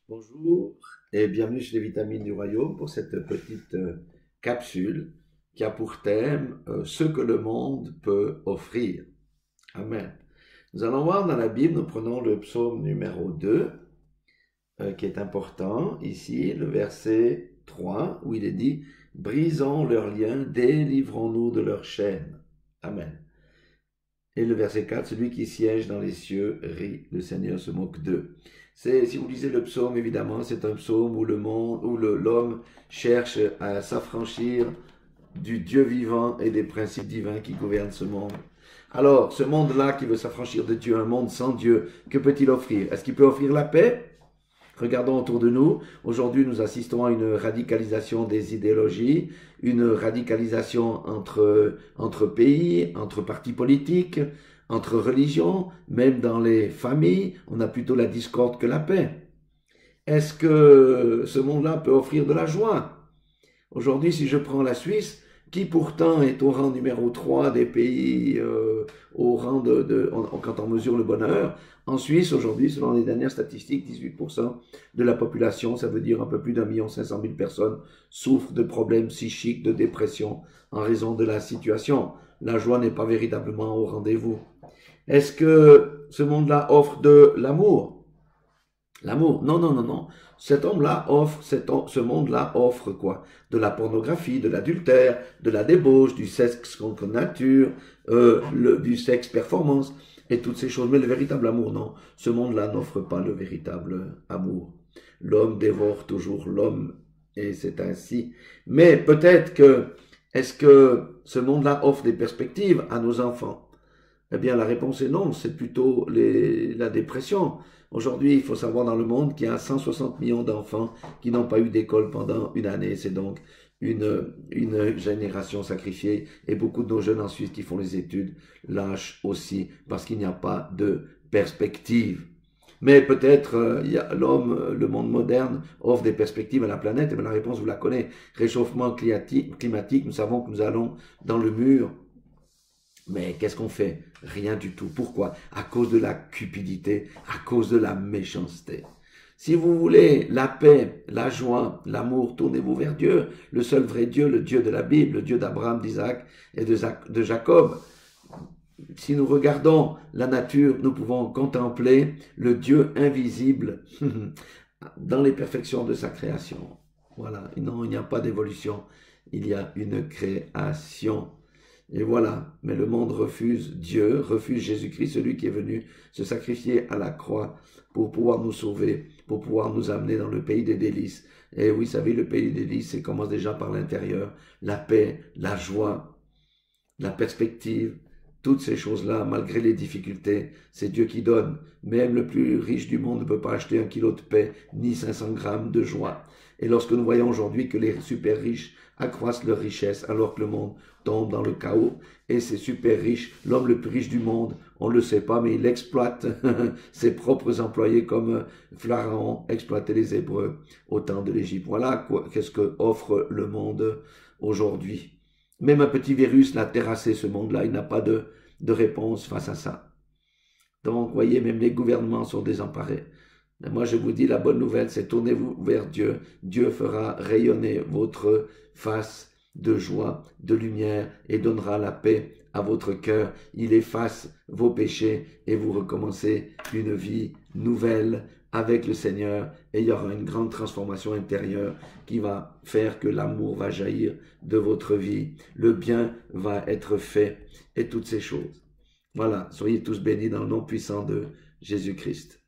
Bonjour et bienvenue chez les Vitamines du Royaume pour cette petite capsule qui a pour thème ce que le monde peut offrir. Amen. Nous allons voir dans la Bible, nous prenons le psaume numéro 2 qui est important ici, le verset 3 où il est dit « Brisons leurs liens, délivrons-nous de leurs chaînes. » Amen. Et le verset 4, celui qui siège dans les cieux rit, le Seigneur se moque d'eux. Si vous lisez le psaume, évidemment, c'est un psaume où l'homme cherche à s'affranchir du Dieu vivant et des principes divins qui gouvernent ce monde. Alors, ce monde-là qui veut s'affranchir de Dieu, un monde sans Dieu, que peut-il offrir? Est-ce qu'il peut offrir la paix? Regardons autour de nous. Aujourd'hui, nous assistons à une radicalisation des idéologies, une radicalisation entre pays, entre partis politiques, entre religions, même dans les familles. On a plutôt la discorde que la paix. Est-ce que ce monde-là peut offrir de la joie? Aujourd'hui, si je prends la Suisse, qui pourtant est au rang numéro 3 des pays au rang quand on mesure le bonheur. En Suisse, aujourd'hui, selon les dernières statistiques, 18% de la population, ça veut dire un peu plus d'1,5 million personnes, souffrent de problèmes psychiques, de dépression, en raison de la situation. La joie n'est pas véritablement au rendez-vous. Est-ce que ce monde-là offre de l'amour? L'amour? Non, non, non, non. Ce monde-là offre quoi? De la pornographie, de l'adultère, de la débauche, du sexe contre nature, du sexe performance, et toutes ces choses. Mais le véritable amour, non. Ce monde-là n'offre pas le véritable amour. L'homme dévore toujours l'homme, et c'est ainsi. Mais peut-être est-ce que ce monde-là offre des perspectives à nos enfants? Eh bien, la réponse est non, c'est plutôt la dépression. Aujourd'hui, il faut savoir dans le monde qu'il y a 160 millions d'enfants qui n'ont pas eu d'école pendant une année. C'est donc une génération sacrifiée. Et beaucoup de nos jeunes en Suisse qui font les études lâchent aussi parce qu'il n'y a pas de perspective. Mais peut-être le monde moderne offre des perspectives à la planète. Mais la réponse, vous la connaissez. Réchauffement climatique, nous savons que nous allons dans le mur. Mais qu'est-ce qu'on fait? Rien du tout. Pourquoi? À cause de la cupidité, à cause de la méchanceté. Si vous voulez la paix, la joie, l'amour, tournez-vous vers Dieu, le seul vrai Dieu, le Dieu de la Bible, le Dieu d'Abraham, d'Isaac et de Jacob. Si nous regardons la nature, nous pouvons contempler le Dieu invisible dans les perfections de sa création. Voilà, non, il n'y a pas d'évolution, il y a une création. Et voilà, mais le monde refuse Dieu, refuse Jésus-Christ, celui qui est venu se sacrifier à la croix pour pouvoir nous sauver, pour pouvoir nous amener dans le pays des délices. Et oui, vous savez, le pays des délices, ça commence déjà par l'intérieur, la paix, la joie, la perspective, toutes ces choses-là, malgré les difficultés, c'est Dieu qui donne. Même le plus riche du monde ne peut pas acheter 1 kilo de paix, ni 500 grammes de joie. Et lorsque nous voyons aujourd'hui que les super riches accroissent leur richesse, alors que le monde tombe dans le chaos, et ces super riches, l'homme le plus riche du monde, on ne le sait pas, mais il exploite ses propres employés comme Pharaon exploitait les Hébreux au temps de l'Égypte. Voilà qu'est-ce que offre le monde aujourd'hui. Même un petit virus l'a terrassé, ce monde-là. Il n'a pas de réponse face à ça. Donc, voyez, même les gouvernements sont désemparés. Mais moi, je vous dis, la bonne nouvelle, c'est tournez-vous vers Dieu. Dieu fera rayonner votre face de joie, de lumière et donnera la paix à votre cœur. Il efface vos péchés et vous recommencez une vie nouvelle avec le Seigneur, et il y aura une grande transformation intérieure qui va faire que l'amour va jaillir de votre vie, le bien va être fait et toutes ces choses. Voilà, soyez tous bénis dans le nom puissant de Jésus-Christ.